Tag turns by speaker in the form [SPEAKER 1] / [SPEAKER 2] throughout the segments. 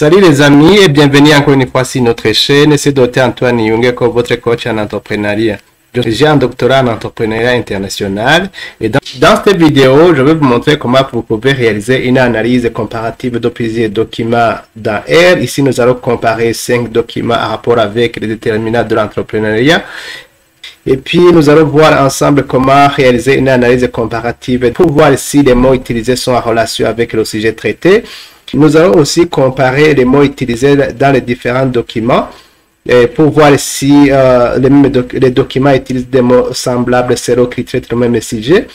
[SPEAKER 1] Salut les amis et bienvenue encore une fois sur notre chaîne. C'est Dr Antoine Nyunge, votre coach en entrepreneuriat. J'ai un doctorat en entrepreneuriat international et dans cette vidéo, je vais vous montrer comment vous pouvez réaliser une analyse comparative de plusieurs documents dans R. Ici, nous allons comparer 5 documents en rapport avec les déterminants de l'entrepreneuriat. Et puis, nous allons voir ensemble comment réaliser une analyse comparative pour voir si les mots utilisés sont en relation avec le sujet traité. Nous allons aussi comparer les mots utilisés dans les différents documents pour voir si les documents utilisent des mots semblables selon qui traitent le même sujet.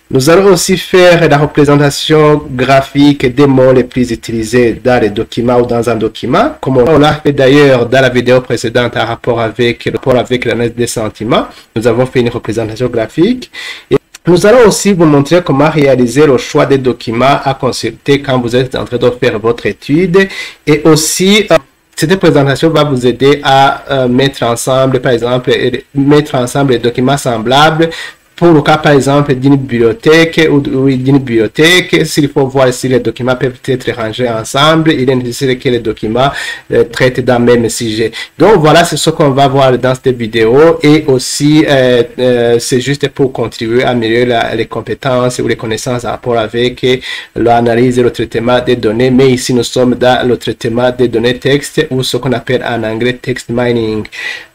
[SPEAKER 1] Nous allons aussi faire la représentation graphique des mots les plus utilisés dans les documents ou dans un document, comme on l'a fait d'ailleurs dans la vidéo précédente en rapport avec l'analyse des sentiments. Nous avons fait une représentation graphique. Et nous allons aussi vous montrer comment réaliser le choix des documents à consulter quand vous êtes en train de faire votre étude. Et aussi, cette présentation va vous aider à mettre ensemble, par exemple, les documents semblables. Pour le cas, par exemple, d'une bibliothèque ou d'une bibliothèque, s'il faut voir si les documents peuvent être rangés ensemble, il est nécessaire que les documents traitent d'un même sujet. Donc, voilà, c'est ce qu'on va voir dans cette vidéo. Et aussi, c'est juste pour contribuer à améliorer les compétences ou les connaissances en rapport avec l'analyse et le traitement des données. Mais ici, nous sommes dans le traitement des données texte ou ce qu'on appelle en anglais text mining.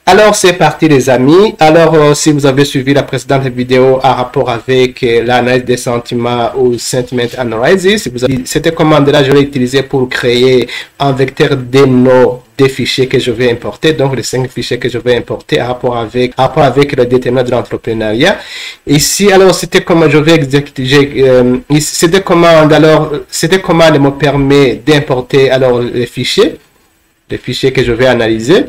[SPEAKER 1] Alors, c'est parti les amis. Alors, si vous avez suivi la précédente vidéo en rapport avec l'analyse des sentiments ou sentiment analysis, cette commande-là, je l'ai utilisée pour créer un vecteur des noms des fichiers que je vais importer, donc les 5 fichiers que je vais importer en rapport avec le déterminant de l'entrepreneuriat. Ici, alors, c'était comment je vais exécuter, c'était comment me permet d'importer alors les fichiers que je vais analyser.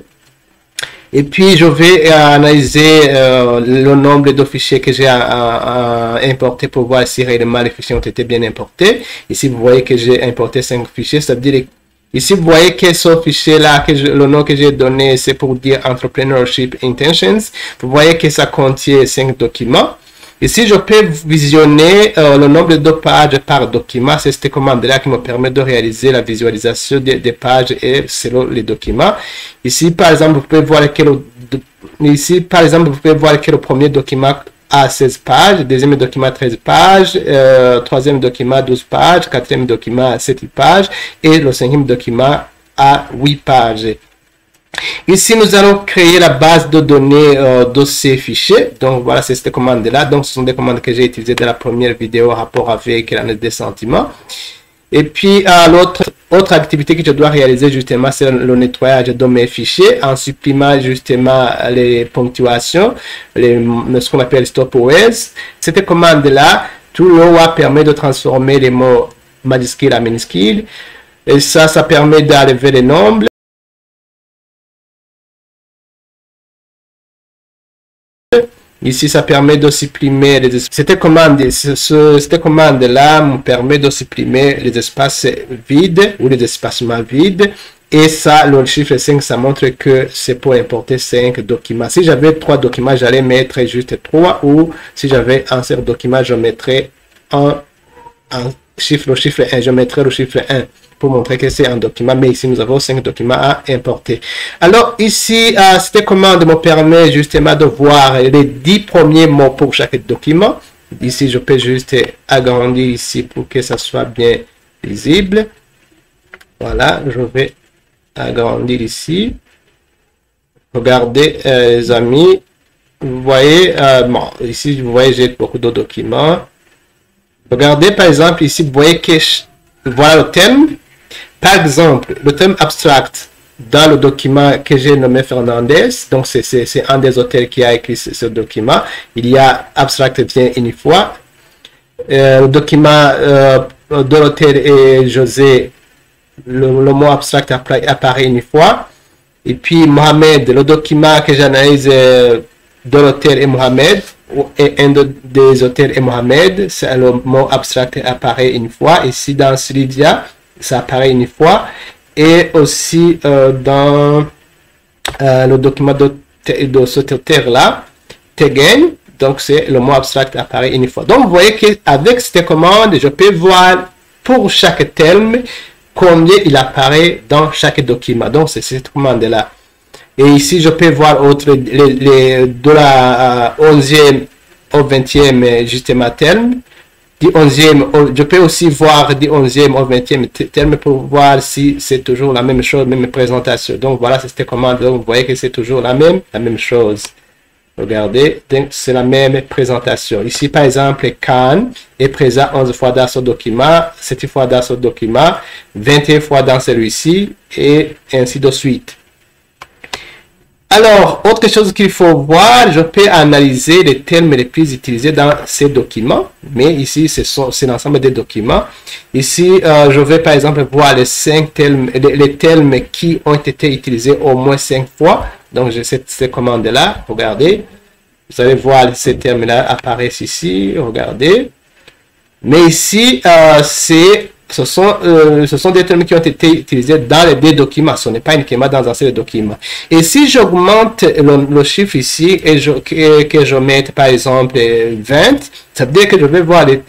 [SPEAKER 1] Et puis, je vais analyser le nombre de fichiers que j'ai importés pour voir si réellement les fichiers ont été bien importés. Ici, vous voyez que j'ai importé 5 fichiers. Ça veut dire, ici, vous voyez que ce fichier-là, le nom que j'ai donné, c'est pour dire Entrepreneurship Intentions. Vous voyez que ça contient 5 documents. Ici, je peux visionner le nombre de pages par document. C'est cette commande-là qui me permet de réaliser la visualisation des pages et selon les documents. Ici, par exemple, vous pouvez voir que le premier document a 16 pages, deuxième document 13 pages, troisième document 12 pages, quatrième document 7 pages et le cinquième document a 8 pages. Ici, nous allons créer la base de données de ces fichiers. Donc, voilà, c'est cette commande-là. Donc, ce sont des commandes que j'ai utilisées dans la première vidéo en rapport avec l'analyse des sentiments. Et puis, l'autre activité que je dois réaliser, justement, c'est le nettoyage de mes fichiers en supprimant, justement, les ponctuations, ce qu'on appelle stop OS. Cette commande-là, tout le long permet de transformer les mots majuscules en minuscules. Et ça permet d'enlever les nombres. Ici, ça permet de supprimer les espaces. Cette commande-là me permet de supprimer les espaces vides ou les espacements vides. Et ça, le chiffre 5, ça montre que c'est pour importer 5 documents. Si j'avais 3 documents, j'allais mettre juste 3. Ou si j'avais un seul document, je mettrais le chiffre 1. Je mettrais le chiffre 1. Pour montrer que c'est un document, mais ici nous avons 5 documents à importer. Alors ici, cette commande me permet justement de voir les 10 premiers mots pour chaque document. Ici, je peux juste agrandir ici pour que ça soit bien visible. Voilà, je vais agrandir ici. Regardez les amis, vous voyez, bon, ici vous voyez j'ai beaucoup de documents. Regardez par exemple ici, vous voyez que voilà le thème. Par exemple, le thème abstract dans le document que j'ai nommé Fernandez, donc c'est un des auteurs qui a écrit ce document. Il y a abstract vient une fois. Le document de l'auteur est José, le mot abstract apparaît une fois. Et puis Mohamed, le document que j'analyse de l'auteur est Mohamed, et un des auteurs est Mohamed, le mot abstract apparaît une fois. Ici dans Slidia, ça apparaît une fois. Et aussi dans le document de cet auteur-là, Tegen, donc c'est le mot abstract apparaît une fois. Donc vous voyez qu'avec cette commande, je peux voir pour chaque terme combien il apparaît dans chaque document. Donc, c'est cette commande-là. Et ici, je peux voir de la 11e au 20e justement terme. Du 11e, je peux aussi voir du 11e au 20e terme pour voir si c'est toujours la même chose, même présentation. Donc, voilà, c'est cette commande. Donc, vous voyez que c'est toujours la même chose. Regardez, donc c'est la même présentation. Ici, par exemple, Can est présent 11 fois dans ce document, 7 fois dans ce document, 21 fois dans celui-ci, et ainsi de suite. Alors, autre chose qu'il faut voir, je peux analyser les termes les plus utilisés dans ces documents, mais ici, c'est l'ensemble des documents. Ici, je vais par exemple voir les termes qui ont été utilisés au moins 5 fois. Donc, j'ai cette commande-là, regardez. Vous allez voir ces termes-là apparaissent ici, regardez. Mais ici, ce sont des termes qui ont été utilisés dans les deux documents. Ce n'est pas uniquement dans un seul document. Et si j'augmente le chiffre ici et que je mette par exemple 20, ça veut dire que je vais voir les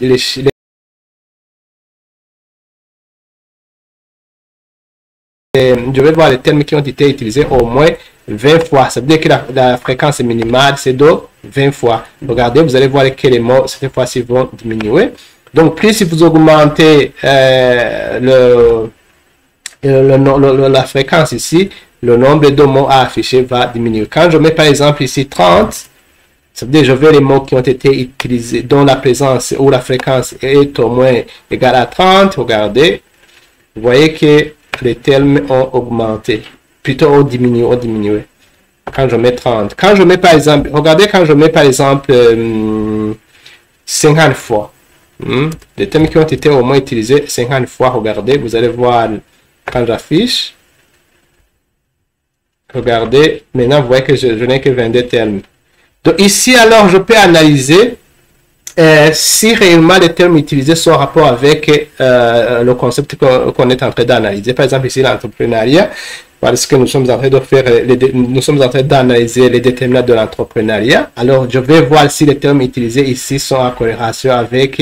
[SPEAKER 1] termes qui ont été utilisés au moins 20 fois. Ça veut dire que la fréquence minimale, c'est de 20 fois. Regardez, vous allez voir que les mots, cette fois-ci, vont diminuer. Donc, plus si vous augmentez la fréquence ici, le nombre de mots à afficher va diminuer. Quand je mets par exemple ici 30, ça veut dire que je veux les mots qui ont été utilisés, dont la présence ou la fréquence est au moins égale à 30. Regardez, vous voyez que les termes ont augmenté, plutôt ont diminué. Quand je mets 30. Quand je mets par exemple, regardez quand je mets par exemple 50 fois. Les termes qui ont été au moins utilisés 50 fois, regardez, vous allez voir quand j'affiche. Regardez, maintenant vous voyez que je n'ai que 22 termes. Donc ici alors je peux analyser si réellement les termes utilisés sont en rapport avec le concept qu'on est en train d'analyser. Par exemple ici l'entrepreneuriat, parce que nous sommes en train de faire, nous sommes en train d'analyser les déterminants de l'entrepreneuriat. Alors je vais voir si les termes utilisés ici sont en corrélation avec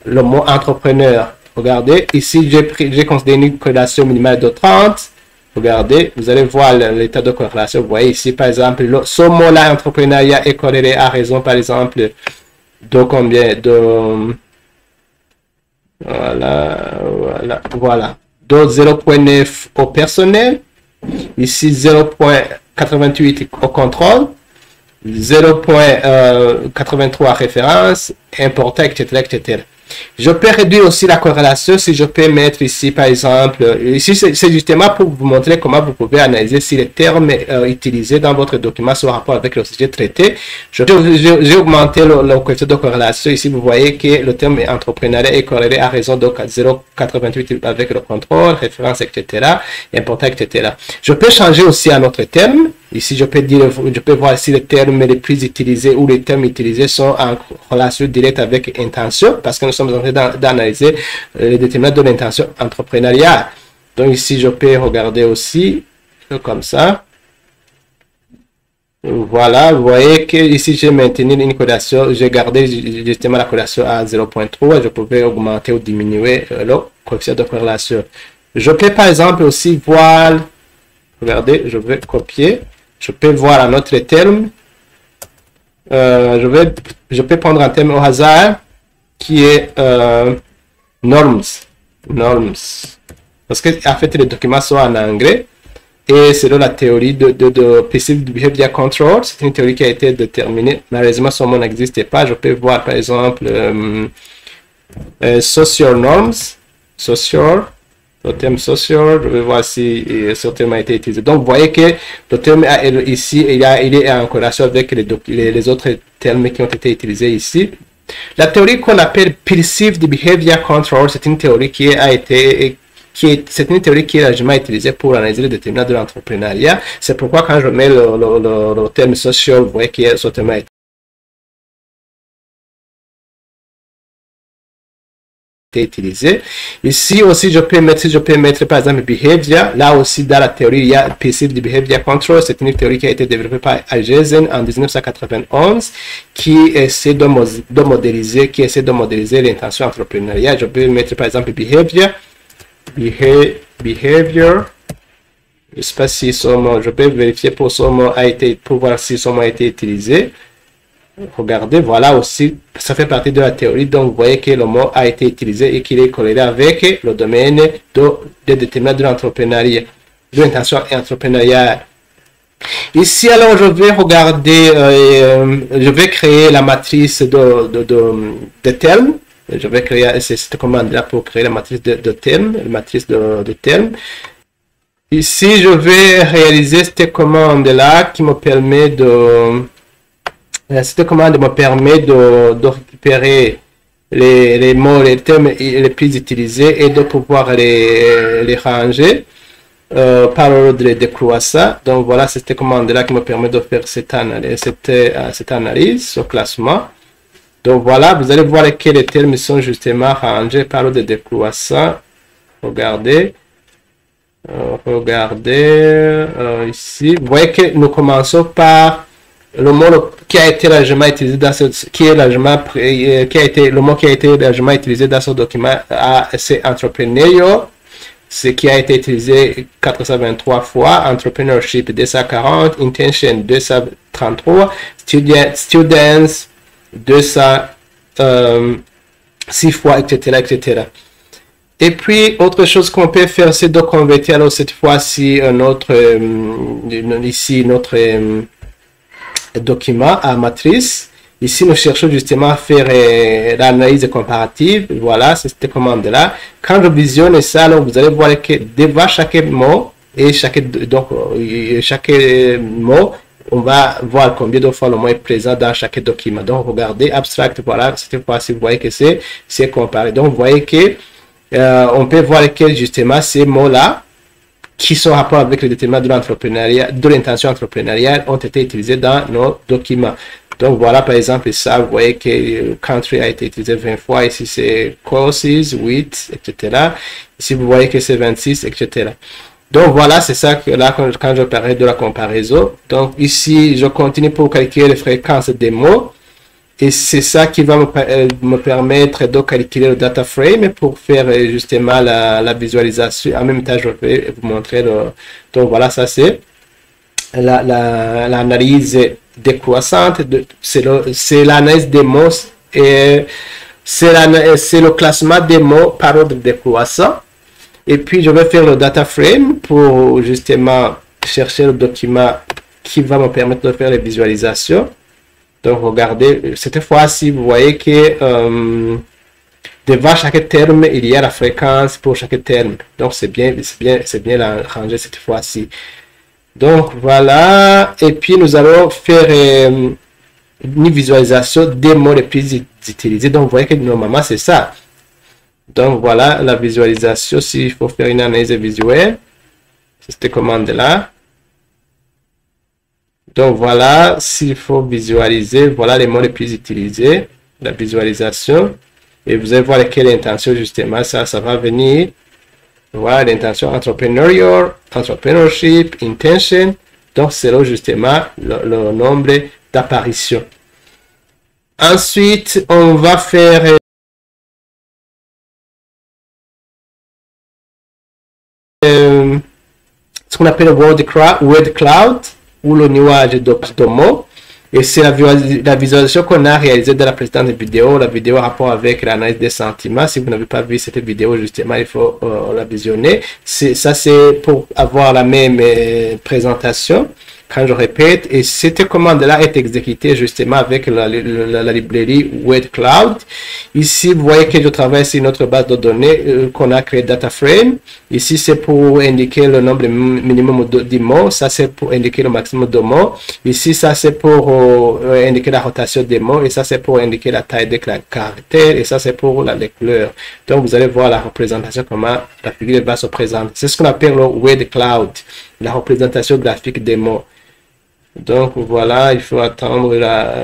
[SPEAKER 1] le mot entrepreneur. Regardez, ici j'ai considéré une corrélation minimale de 30. Regardez, vous allez voir l'état de corrélation. Vous voyez ici par exemple, ce mot-là entrepreneuriat est corrélé à raison par exemple de combien de voilà de 0.9 au personnel, ici 0.88 au contrôle, 0.83 à référence, important, etc. Je peux réduire aussi la corrélation si je peux mettre ici par exemple, ici c'est justement pour vous montrer comment vous pouvez analyser si les termes utilisés dans votre document sont en rapport avec le sujet traité. J'ai augmenté le coefficient de corrélation. Ici vous voyez que le terme entrepreneuriat est corrélé à raison de 0.88 avec le contrôle, référence, etc. important, etc. Je peux changer aussi un autre terme. Ici, je peux voir si les termes les plus utilisés ou les termes utilisés sont en relation directe avec intention, parce que nous sommes en train d'analyser les déterminants de l'intention entrepreneuriale. Donc ici, je peux regarder aussi comme ça. Voilà, vous voyez que ici, j'ai maintenu une corrélation, j'ai gardé justement la corrélation à 0.3. Je pouvais augmenter ou diminuer le coefficient de corrélation. Je peux par exemple aussi voir, regardez, je vais copier. Je peux voir un autre terme. Je peux prendre un terme au hasard qui est norms. Parce que en fait les documents sont en anglais et selon la théorie de Perceived Behavior Control, c'est une théorie qui a été déterminée. Malheureusement, son nom n'existe pas. Je peux voir par exemple social norms, le terme social, je vais voir si ce terme a été utilisé. Donc, vous voyez que le terme ici, il est en corrélation avec les autres termes qui ont été utilisés ici. La théorie qu'on appelle Perceived Behavior Control, c'est une théorie qui est une théorie qui est largement utilisée pour analyser les déterminants de l'entrepreneuriat. C'est pourquoi quand je mets le terme social, vous voyez que ce terme a été utilisé. Ici aussi, je peux mettre par exemple behavior. Là aussi, dans la théorie, il y a Perceived Behavior Control. C'est une théorie qui a été développée par Algezen en 1991 qui essaie de modéliser l'intention entrepreneuriale. Je peux mettre par exemple behavior. behavior. Je ne sais pas si son mot, je peux vérifier pour son mot a été, pour voir si son mot a été utilisé. Regardez, voilà aussi, ça fait partie de la théorie. Donc, vous voyez que le mot a été utilisé et qu'il est corrélé avec le domaine de déterminant de l'entrepreneuriat, de l'intention entrepreneuriale. Ici, alors, je vais regarder, je vais créer la matrice de termes. Je vais créer cette commande-là pour créer la matrice de termes, la matrice de termes. Ici, je vais réaliser cette commande-là qui me permet de... Cette commande me permet de récupérer les mots, les termes les plus utilisés et de pouvoir les ranger par ordre décroissant. Donc voilà, c'est cette commande-là qui me permet de faire cette analyse, ce classement. Donc voilà, vous allez voir que les termes sont justement rangés par ordre décroissant. Regardez. Regardez ici. Vous voyez que nous commençons par le mot qui a été largement utilisé dans ce, le mot qui a été largement utilisé dans ce document, c'est entrepreneurial, ce qui a été utilisé 423 fois, entrepreneurship 240, intention 233, students 206 fois, etc., etc. Et puis, autre chose qu'on peut faire, c'est de convertir alors cette fois-ci notre document à matrice. Ici, nous cherchons justement à faire l'analyse comparative. Voilà, c'est cette commande-là. Quand je visionne ça, alors vous allez voir que devant chaque mot, et chaque mot, on va voir combien de fois le mot est présent dans chaque document. Donc, regardez, abstract, voilà, cette fois-ci, vous voyez que c'est comparé. Donc, vous voyez que on peut voir que justement ces mots-là, qui sont en rapport avec le déterminant de l'entrepreneuriat, de l'intention entrepreneuriale, ont été utilisés dans nos documents. Donc voilà, par exemple, ça, vous voyez que country a été utilisé 20 fois. Ici, c'est courses, with, etc. Ici, vous voyez que c'est 26, etc. Donc voilà, c'est ça que là, quand je parlais de la comparaison. Donc ici, je continue pour calculer les fréquences des mots. Et c'est ça qui va me permettre de calculer le data frame pour faire justement la visualisation. En même temps, je vais vous montrer donc voilà, ça c'est l'analyse décroissante. C'est l'analyse des mots et c'est le classement des mots par ordre décroissant. Et puis, je vais faire le data frame pour justement chercher le document qui va me permettre de faire les visualisations. Donc, regardez, cette fois-ci, vous voyez que devant chaque terme, il y a la fréquence pour chaque terme. Donc, c'est bien la rangée cette fois-ci. Donc, voilà. Et puis, nous allons faire une visualisation des mots les plus utilisés. Donc, vous voyez que normalement, c'est ça. Donc, voilà la visualisation. S'il faut faire une analyse visuelle, c'est cette commande-là. Donc voilà, s'il faut visualiser, voilà les mots les plus utilisés, la visualisation. Et vous allez voir quelle intention justement, ça va venir. Voilà l'intention entrepreneurial, entrepreneurship, intention. Donc c'est là justement le nombre d'apparitions. Ensuite, on va faire ce qu'on appelle le word cloud ou le nuage de mots. Et c'est la visualisation qu'on a réalisée dans la précédente vidéo, la vidéo en rapport avec l'analyse des sentiments. Si vous n'avez pas vu cette vidéo, justement, il faut la visionner. Ça, c'est pour avoir la même présentation. Quand je répète, et cette commande-là est exécutée justement avec la librairie Word Cloud. Ici, vous voyez que je travaille sur notre base de données qu'on a créé Data Frame. Ici, c'est pour indiquer le nombre minimum de mots. Ça, c'est pour indiquer le maximum de mots. Ici, ça, c'est pour indiquer la rotation des mots. Et ça, c'est pour indiquer la taille des caractères. Et ça, c'est pour la lecture. Donc, vous allez voir la représentation, comment la figure va se présenter. C'est ce qu'on appelle le Word Cloud, la représentation graphique des mots. Donc voilà, il faut attendre,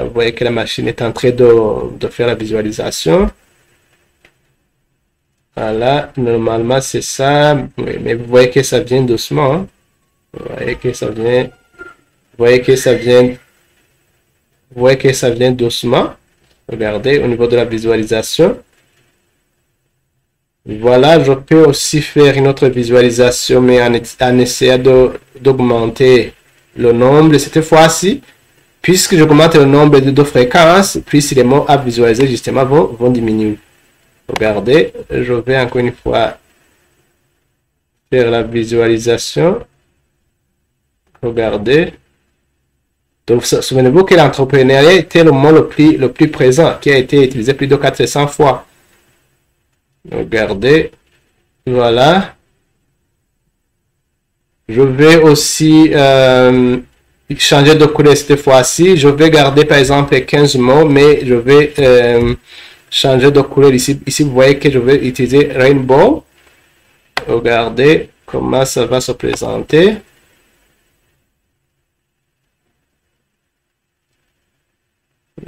[SPEAKER 1] vous voyez que la machine est en train de faire la visualisation. Voilà, normalement c'est ça, mais vous voyez que ça vient doucement. Hein? Vous voyez que ça vient doucement. Regardez au niveau de la visualisation. Voilà, je peux aussi faire une autre visualisation, mais en essayant d'augmenter le nombre. Cette fois-ci, puisque j'augmente le nombre de fréquences, plus les mots à visualiser justement vont diminuer. Regardez, je vais encore une fois faire la visualisation. Regardez. Donc, souvenez-vous que l'entrepreneuriat était le mot le plus présent, qui a été utilisé plus de 400 fois. Regardez. Voilà. Je vais aussi changer de couleur cette fois-ci. Je vais garder par exemple 15 mots, mais je vais changer de couleur ici. Ici, vous voyez que je vais utiliser Rainbow. Regardez comment ça va se présenter.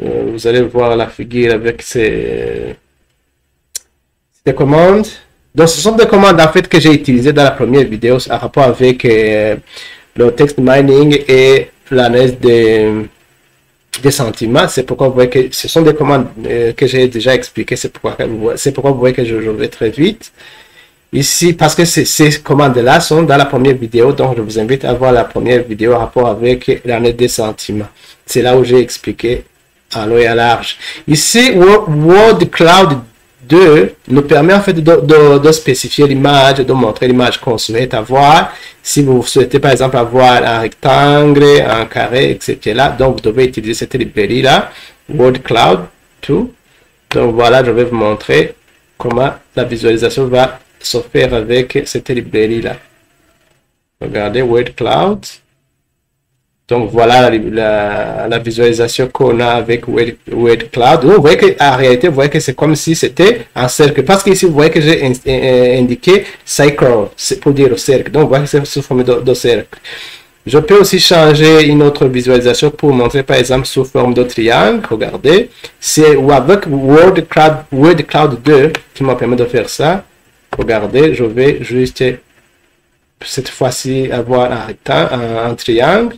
[SPEAKER 1] Vous allez voir la figure avec ces commandes. Donc, ce sont des commandes en fait que j'ai utilisées dans la première vidéo en rapport avec le text mining et l'analyse des sentiments. C'est pourquoi vous voyez que ce sont des commandes que j'ai déjà expliquées. C'est pourquoi vous voyez que je vais très vite. Ici, parce que ces commandes-là sont dans la première vidéo, donc je vous invite à voir la première vidéo en rapport avec l'analyse des sentiments. C'est là où j'ai expliqué à long et à large. Ici, Word Cloud 2 nous permet en fait de spécifier l'image, de montrer l'image qu'on souhaite avoir. Si vous souhaitez par exemple avoir un rectangle, un carré, etc. Donc vous devez utiliser cette librairie-là, Word Cloud 2. Donc voilà, je vais vous montrer comment la visualisation va se faire avec cette librairie-là. Regardez Word Cloud. Donc voilà la visualisation qu'on a avec Word Cloud. Donc, vous voyez qu'en réalité, vous voyez que c'est comme si c'était un cercle. Parce qu'ici, vous voyez que j'ai indiqué cycle, c'est pour dire le cercle. Donc vous voyez que c'est sous forme de cercle. Je peux aussi changer une autre visualisation pour montrer par exemple sous forme de triangle. Regardez. C'est avec Word Cloud 2 qui m'a permis de faire ça. Regardez, je vais juste cette fois-ci avoir un rectangle, un triangle.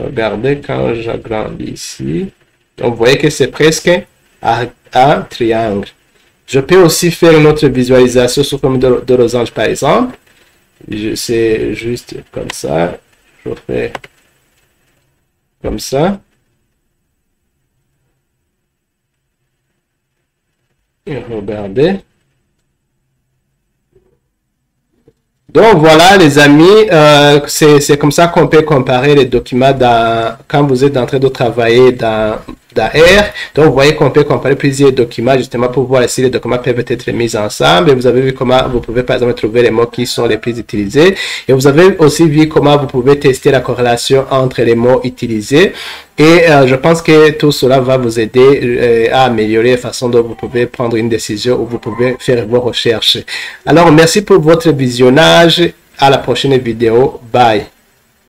[SPEAKER 1] Regardez quand j'agrandis ici. Donc, vous voyez que c'est presque un triangle. Je peux aussi faire une autre visualisation sous forme de losange, par exemple. C'est juste comme ça. Je fais comme ça. Et regardez. Donc voilà les amis, c'est comme ça qu'on peut comparer les documents quand vous êtes en train de travailler dans R. Donc vous voyez qu'on peut comparer plusieurs documents justement pour voir si les documents peuvent être mis ensemble. Et vous avez vu comment vous pouvez par exemple trouver les mots qui sont les plus utilisés. Et vous avez aussi vu comment vous pouvez tester la corrélation entre les mots utilisés. Et je pense que tout cela va vous aider à améliorer la façon dont vous pouvez prendre une décision ou vous pouvez faire vos recherches. Alors, merci pour votre visionnage. À la prochaine vidéo. Bye.